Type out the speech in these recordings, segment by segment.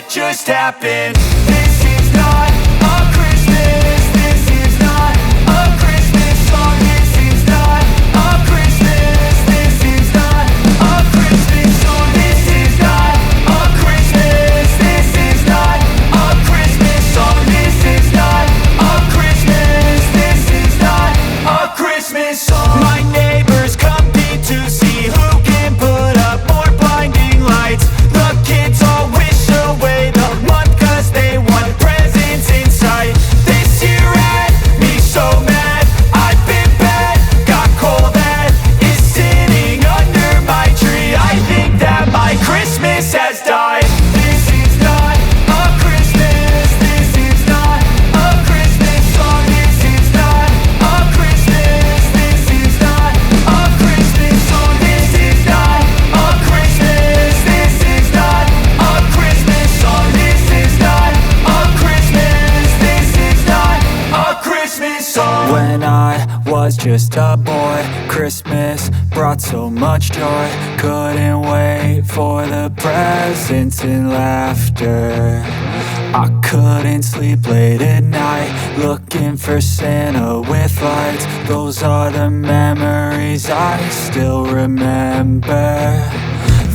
what just happened. This is not a Christmas. This is not a Christmas song. This is not a Christmas. This is not a Christmas song. This is not a Christmas. This is not a Christmas song. This is not a Christmas. This is not a Christmas song. My neighbors compete to see who can put up more blinding lights. The kids all wish away the month 'cause they want presents in sight. This year had me so mad, I've been bad, got coal that is sitting under my tree. I think that my Christmas has died. This is not a Christmas. This is not a Christmas song. This is not a Christmas. This is not a Christmas song. This is not a Christmas. This is not a Christmas song. This is not a Christmas. This is not a Christmas song. When I was just a boy, Christmas brought so much joy. Couldn't wait for the presents and laughter. I couldn't sleep late at night, looking for Santa with lights. Those are the memories I still remember.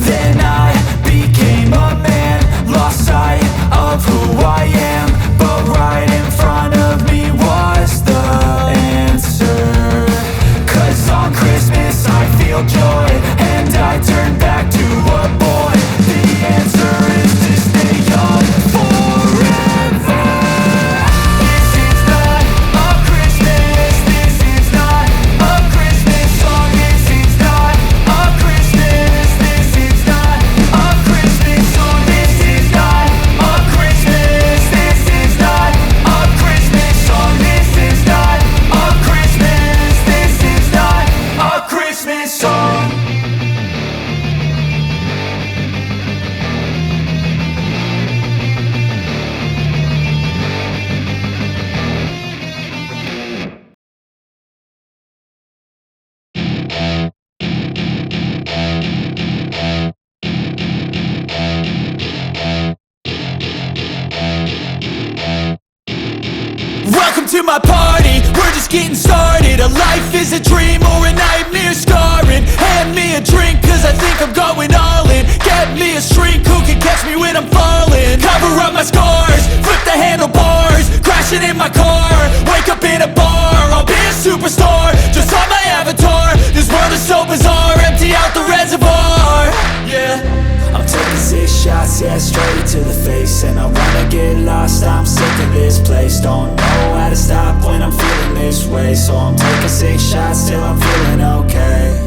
Then I became a man, lost sight of who I am. But right in front of me was the answer. 'Cause on Christmas I feel joy, and I turn back to a boy. The answer is to stay young forever. This is not a Christmas. This is not a Christmas song. This is not a Christmas. This is not a Christmas song. This is not a Christmas. This is not a Christmas song. This is not a Christmas. This is not a Christmas song. Welcome to my party, we're just getting started. A life is a dream or a nightmare scarring. Hand me a drink 'cause I think I'm going all in. Get me a shrink who can catch me when I'm falling. Cover up my scars, flip the handlebars, crashing in my car, wake up in a bar. I'll be a superstar, just on my avatar. This world is so bizarre, empty out the reservoir. Yeah, I'm taking 6 shots, yeah, straight to the face. And I wanna get lost, I'm sick of this place. Don't know how to stop when I'm feeling this way. So I'm taking 6 shots till I'm feeling okay.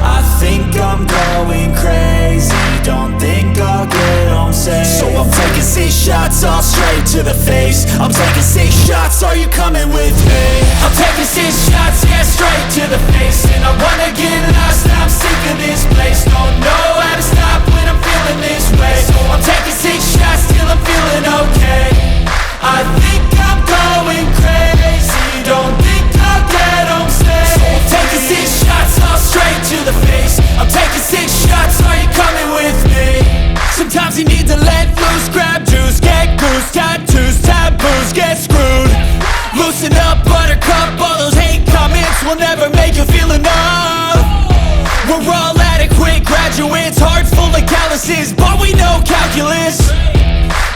I think I'm going crazy, don't think I'll get home safe. So I'm taking 6 shots all straight to the face. I'm taking 6 shots, are you coming with me? I'm taking 6 shots, yeah, straight to the face. And I wanna get lost, I'm sick of this place. Don't know how to stop when I'm feeling this way. So I'm taking 6 shots till I'm feeling okay. I think I'm going crazy, don't think I'll get home safe. So I'm taking 6 shots all straight to the face. I'm taking 6 shots, are you coming with me? Sometimes you need to let loose, grab juice, get goose, tattoos, taboos, get screwed. Loosen up, buttercup, all those hate comments will never make you feel enough. We're all adequate graduates, heart full of calluses, but we know calculus.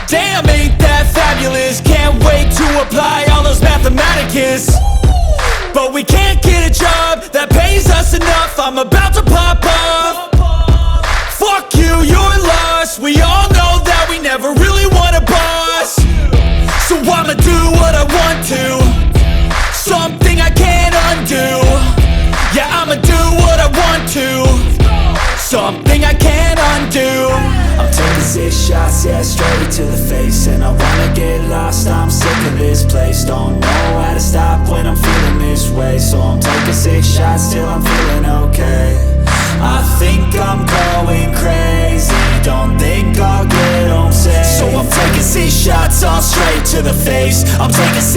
Damn, ain't that fabulous? Can't wait to apply all those mathematicus. But we can't get a job that pays us enough. I'm about to pop off. Fuck you, you're lost. We all know that we never really want a boss. So I'ma do what I want to, something I can't undo. Yeah, I'ma do what I want to, something I can't undo. I'm taking 6 shots, yeah, straight to the face. And I wanna get lost, I'm sick of this place. Don't know how to stop when I'm feeling this way. So I'm taking 6 shots till I'm feeling okay. I think I'm going crazy, don't think I'll get home safe. So I'm taking 6 shots all straight to the face. I'm taking